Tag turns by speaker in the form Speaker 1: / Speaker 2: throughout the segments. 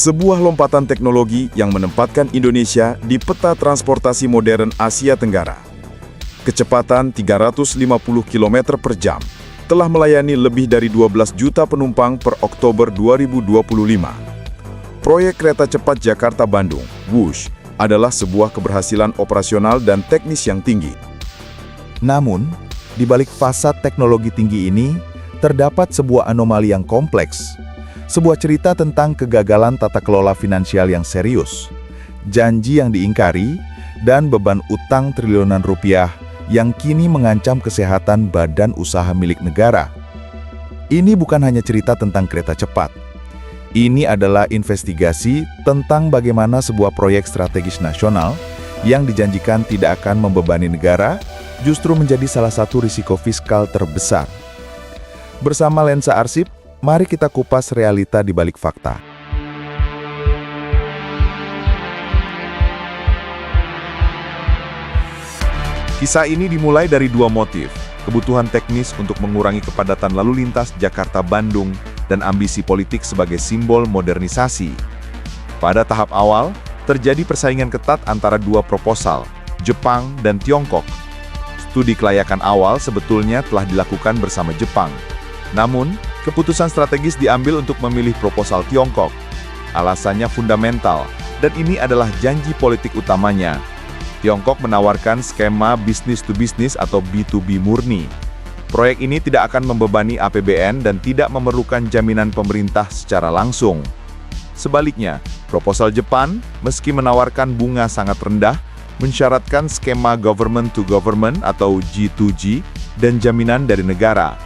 Speaker 1: Sebuah lompatan teknologi yang menempatkan Indonesia di peta transportasi modern Asia Tenggara. Kecepatan 350 km per jam telah melayani lebih dari 12 juta penumpang per Oktober 2025. Proyek kereta cepat Jakarta-Bandung, WUSH, adalah sebuah keberhasilan operasional dan teknis yang tinggi.
Speaker 2: Namun, di balik fasad teknologi tinggi ini, terdapat sebuah anomali yang kompleks. Sebuah cerita tentang kegagalan tata kelola finansial yang serius, janji yang diingkari, dan beban utang triliunan rupiah yang kini mengancam kesehatan badan usaha milik negara. Ini bukan hanya cerita tentang kereta cepat. Ini adalah investigasi tentang bagaimana sebuah proyek strategis nasional yang dijanjikan tidak akan membebani negara, justru menjadi salah satu risiko fiskal terbesar. Bersama Lensa Arsip, mari kita kupas realita di balik fakta.
Speaker 1: Kisah ini dimulai dari dua motif, kebutuhan teknis untuk mengurangi kepadatan lalu lintas Jakarta-Bandung dan ambisi politik sebagai simbol modernisasi. Pada tahap awal, terjadi persaingan ketat antara dua proposal, Jepang dan Tiongkok. Studi kelayakan awal sebetulnya telah dilakukan bersama Jepang. Namun, keputusan strategis diambil untuk memilih proposal Tiongkok. Alasannya fundamental, dan ini adalah janji politik utamanya. Tiongkok menawarkan skema business to business atau B2B murni. Proyek ini tidak akan membebani APBN dan tidak memerlukan jaminan pemerintah secara langsung. Sebaliknya, proposal Jepang, meski menawarkan bunga sangat rendah, mensyaratkan skema government to government atau G2G dan jaminan dari negara.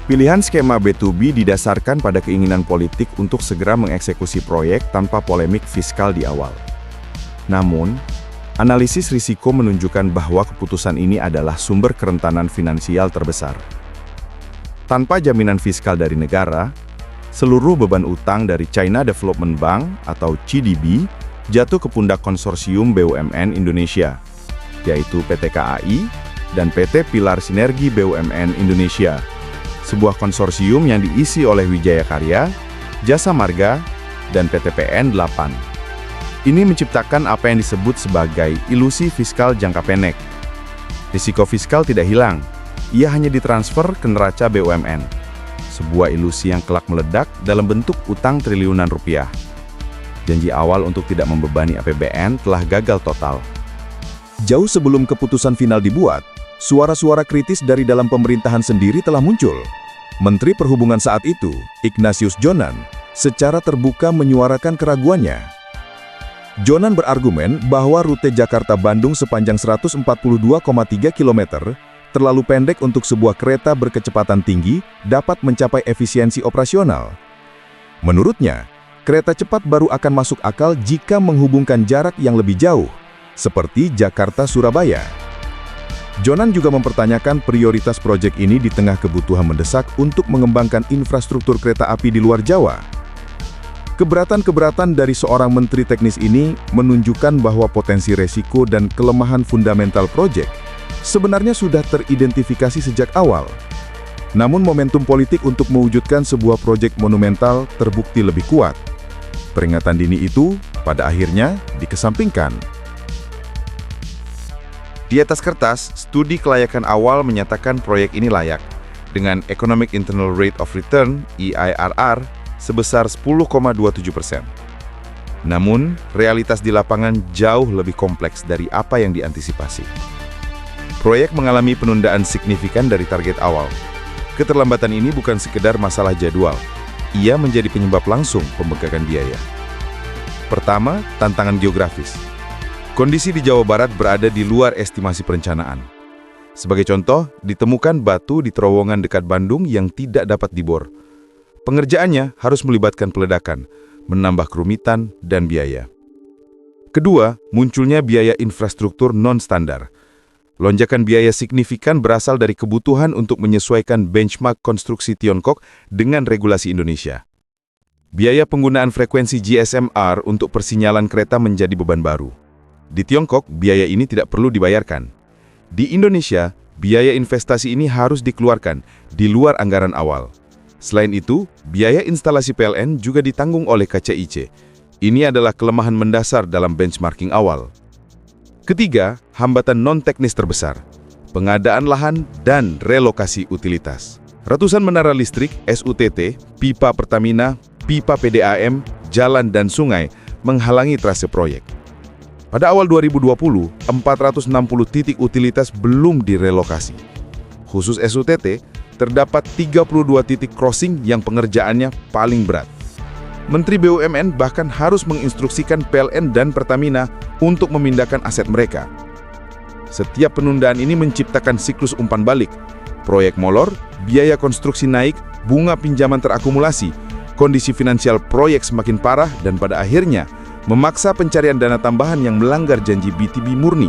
Speaker 1: Pilihan skema B2B didasarkan pada keinginan politik untuk segera mengeksekusi proyek tanpa polemik fiskal di awal. Namun, analisis risiko menunjukkan bahwa keputusan ini adalah sumber kerentanan finansial terbesar. Tanpa jaminan fiskal dari negara, seluruh beban utang dari China Development Bank atau CDB jatuh ke pundak konsorsium BUMN Indonesia, yaitu PT KAI dan PT Pilar Sinergi BUMN Indonesia. Sebuah konsorsium yang diisi oleh Wijaya Karya, Jasa Marga, dan PT PN 8. Ini menciptakan apa yang disebut sebagai ilusi fiskal jangka pendek. Risiko fiskal tidak hilang, ia hanya ditransfer ke neraca BUMN. Sebuah ilusi yang kelak meledak dalam bentuk utang triliunan rupiah. Janji awal untuk tidak membebani APBN telah gagal total. Jauh sebelum keputusan final dibuat, suara-suara kritis dari dalam pemerintahan sendiri telah muncul. Menteri Perhubungan saat itu, Ignatius Jonan, secara terbuka menyuarakan keraguannya. Jonan berargumen bahwa rute Jakarta-Bandung sepanjang 142,3 km terlalu pendek untuk sebuah kereta berkecepatan tinggi dapat mencapai efisiensi operasional. Menurutnya, kereta cepat baru akan masuk akal jika menghubungkan jarak yang lebih jauh, seperti Jakarta-Surabaya. Jonan juga mempertanyakan prioritas proyek ini di tengah kebutuhan mendesak untuk mengembangkan infrastruktur kereta api di luar Jawa. Keberatan-keberatan dari seorang menteri teknis ini menunjukkan bahwa potensi resiko dan kelemahan fundamental proyek sebenarnya sudah teridentifikasi sejak awal. Namun momentum politik untuk mewujudkan sebuah proyek monumental terbukti lebih kuat. Peringatan dini itu pada akhirnya dikesampingkan. Di atas kertas, studi kelayakan awal menyatakan proyek ini layak, dengan Economic Internal Rate of Return (EIRR) sebesar 10,27%. Namun, realitas di lapangan jauh lebih kompleks dari apa yang diantisipasi. Proyek mengalami penundaan signifikan dari target awal. Keterlambatan ini bukan sekedar masalah jadwal, ia menjadi penyebab langsung pembengkakan biaya. Pertama, tantangan geografis. Kondisi di Jawa Barat berada di luar estimasi perencanaan. Sebagai contoh, ditemukan batu di terowongan dekat Bandung yang tidak dapat dibor. Pengerjaannya harus melibatkan peledakan, menambah kerumitan dan biaya. Kedua, munculnya biaya infrastruktur non-standar. Lonjakan biaya signifikan berasal dari kebutuhan untuk menyesuaikan benchmark konstruksi Tiongkok dengan regulasi Indonesia. Biaya penggunaan frekuensi GSM-R untuk persinyalan kereta menjadi beban baru. Di Tiongkok, biaya ini tidak perlu dibayarkan. Di Indonesia, biaya investasi ini harus dikeluarkan di luar anggaran awal. Selain itu, biaya instalasi PLN juga ditanggung oleh KCIC. Ini adalah kelemahan mendasar dalam benchmarking awal. Ketiga, hambatan non-teknis terbesar, pengadaan lahan dan relokasi utilitas. Ratusan menara listrik, SUTT, pipa Pertamina, pipa PDAM, jalan dan sungai menghalangi trase proyek. Pada awal 2020, 460 titik utilitas belum direlokasi. Khusus SUTT, terdapat 32 titik crossing yang pengerjaannya paling berat. Menteri BUMN bahkan harus menginstruksikan PLN dan Pertamina untuk memindahkan aset mereka. Setiap penundaan ini menciptakan siklus umpan balik. Proyek molor, biaya konstruksi naik, bunga pinjaman terakumulasi, kondisi finansial proyek semakin parah, dan pada akhirnya memaksa pencarian dana tambahan yang melanggar janji BTB murni.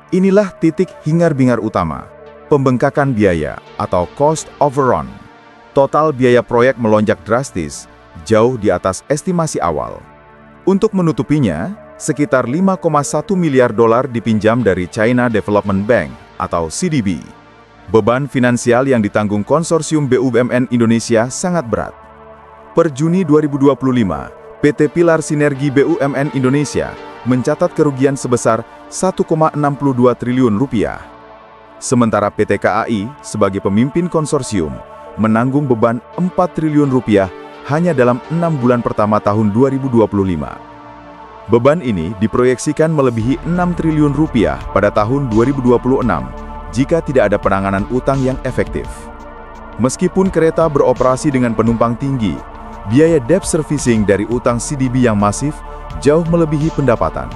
Speaker 2: Inilah titik hingar-bingar utama, pembengkakan biaya atau cost overrun. Total biaya proyek melonjak drastis, jauh di atas estimasi awal. Untuk menutupinya, sekitar 5,1 miliar dolar dipinjam dari China Development Bank atau CDB. Beban finansial yang ditanggung konsorsium BUMN Indonesia sangat berat. Per Juni 2025, PT Pilar Sinergi BUMN Indonesia mencatat kerugian sebesar 1,62 triliun rupiah. Sementara PT KAI sebagai pemimpin konsorsium menanggung beban 4 triliun rupiah hanya dalam 6 bulan pertama tahun 2025. Beban ini diproyeksikan melebihi 6 triliun rupiah pada tahun 2026 jika tidak ada penanganan utang yang efektif. Meskipun kereta beroperasi dengan penumpang tinggi, biaya debt servicing dari utang CDB yang masif jauh melebihi pendapatan.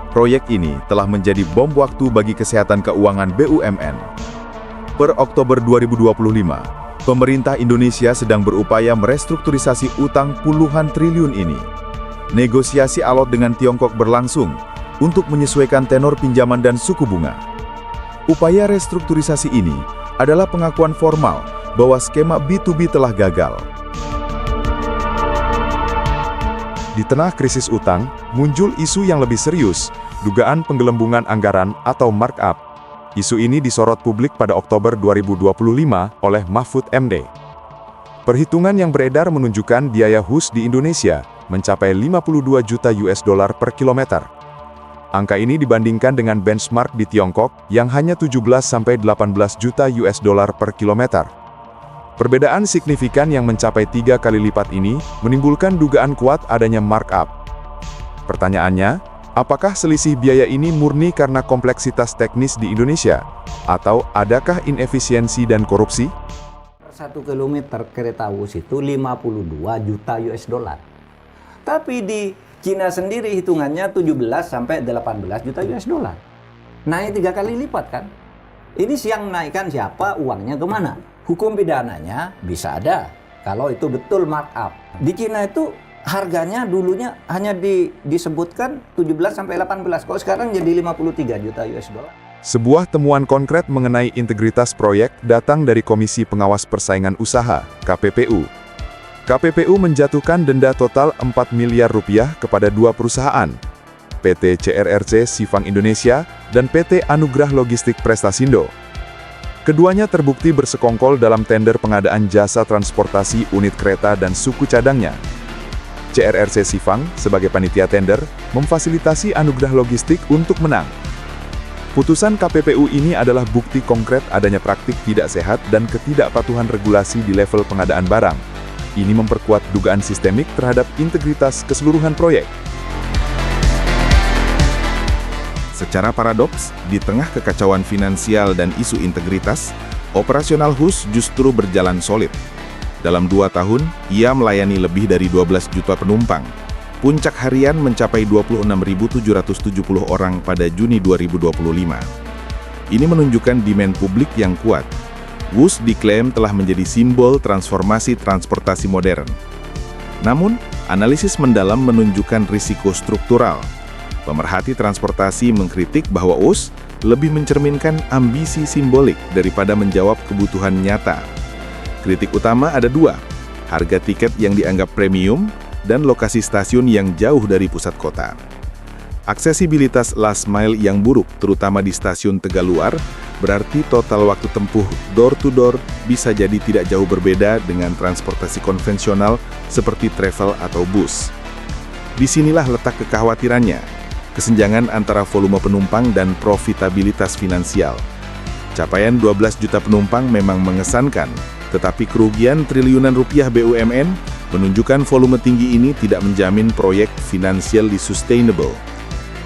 Speaker 2: Proyek ini telah menjadi bom waktu bagi kesehatan keuangan BUMN. Per Oktober 2025, pemerintah Indonesia sedang berupaya merestrukturisasi utang puluhan triliun ini. Negosiasi alot dengan Tiongkok berlangsung untuk menyesuaikan tenor pinjaman dan suku bunga. Upaya restrukturisasi ini adalah pengakuan formal bahwa skema B2B telah gagal.
Speaker 1: Di tengah krisis utang, muncul isu yang lebih serius, dugaan penggelembungan anggaran atau markup. Isu ini disorot publik pada Oktober 2025 oleh Mahfud MD. Perhitungan yang beredar menunjukkan biaya HUS di Indonesia mencapai 52 juta US dollar per kilometer. Angka ini dibandingkan dengan benchmark di Tiongkok yang hanya 17-18 juta US dollar per kilometer. Perbedaan signifikan yang mencapai 3 kali lipat ini menimbulkan dugaan kuat adanya markup. Pertanyaannya, apakah selisih biaya ini murni karena kompleksitas teknis di Indonesia? Atau adakah inefisiensi dan korupsi?
Speaker 3: 1 kilometer kereta WUS itu 52 juta US dollar. Tapi di Cina sendiri hitungannya 17-18 juta US dollar. Naik 3 kali lipat kan? Ini yang naikkan siapa, uangnya kemana? Hukum pidananya bisa ada kalau itu betul markup. Di Cina itu harganya dulunya hanya disebutkan 17-18, kok sekarang jadi 53 juta US dollar.
Speaker 1: Sebuah temuan konkret mengenai integritas proyek datang dari Komisi Pengawas Persaingan Usaha, KPPU. KPPU menjatuhkan denda total 4 miliar rupiah kepada 2 perusahaan, PT CRRC Sifang Indonesia dan PT Anugrah Logistik Prestasindo. Keduanya terbukti bersekongkol dalam tender pengadaan jasa transportasi unit kereta dan suku cadangnya. CRRC Sifang, sebagai panitia tender, memfasilitasi Anugrah Logistik untuk menang. Putusan KPPU ini adalah bukti konkret adanya praktik tidak sehat dan ketidakpatuhan regulasi di level pengadaan barang. Ini memperkuat dugaan sistemik terhadap integritas keseluruhan proyek. Secara paradoks, di tengah kekacauan finansial dan isu integritas, operasional HUS justru berjalan solid. Dalam 2 tahun, ia melayani lebih dari 12 juta penumpang. Puncak harian mencapai 26.770 orang pada Juni 2025. Ini menunjukkan demand publik yang kuat. WUS diklaim telah menjadi simbol transformasi transportasi modern. Namun, analisis mendalam menunjukkan risiko struktural. Pemerhati transportasi mengkritik bahwa WUS lebih mencerminkan ambisi simbolik daripada menjawab kebutuhan nyata. Kritik utama ada 2, harga tiket yang dianggap premium dan lokasi stasiun yang jauh dari pusat kota. Aksesibilitas last mile yang buruk, terutama di stasiun Tegaluar, berarti total waktu tempuh door-to-door bisa jadi tidak jauh berbeda dengan transportasi konvensional seperti travel atau bus. Disinilah letak kekhawatirannya, kesenjangan antara volume penumpang dan profitabilitas finansial. Capaian 12 juta penumpang memang mengesankan, tetapi kerugian triliunan rupiah BUMN menunjukkan volume tinggi ini tidak menjamin proyek financially sustainable.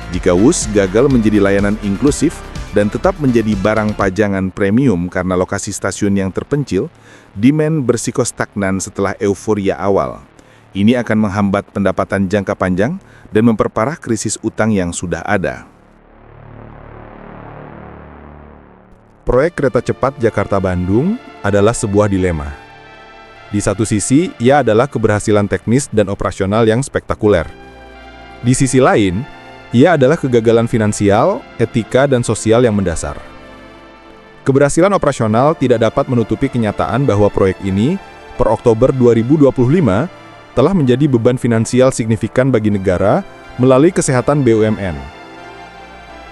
Speaker 1: Jika WUS gagal menjadi layanan inklusif dan tetap menjadi barang pajangan premium karena lokasi stasiun yang terpencil, demand bersiko stagnan setelah euforia awal. Ini akan menghambat pendapatan jangka panjang dan memperparah krisis utang yang sudah ada.
Speaker 4: Proyek kereta cepat Jakarta-Bandung adalah sebuah dilema. Di satu sisi, ia adalah keberhasilan teknis dan operasional yang spektakuler. Di sisi lain, ia adalah kegagalan finansial, etika, dan sosial yang mendasar. Keberhasilan operasional tidak dapat menutupi kenyataan bahwa proyek ini, per Oktober 2025, telah menjadi beban finansial signifikan bagi negara melalui kesehatan BUMN.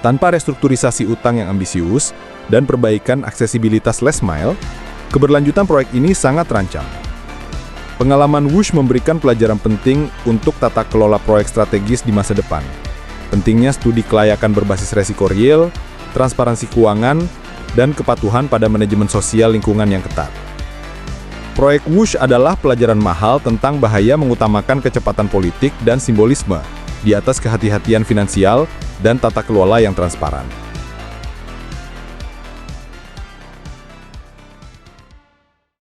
Speaker 4: Tanpa restrukturisasi utang yang ambisius dan perbaikan aksesibilitas last mile, keberlanjutan proyek ini sangat terancam. Pengalaman WUSH memberikan pelajaran penting untuk tata kelola proyek strategis di masa depan. Pentingnya studi kelayakan berbasis resiko real, transparansi keuangan, dan kepatuhan pada manajemen sosial lingkungan yang ketat. Proyek WUSH adalah pelajaran mahal tentang bahaya mengutamakan kecepatan politik dan simbolisme di atas kehati-hatian finansial dan tata kelola yang transparan.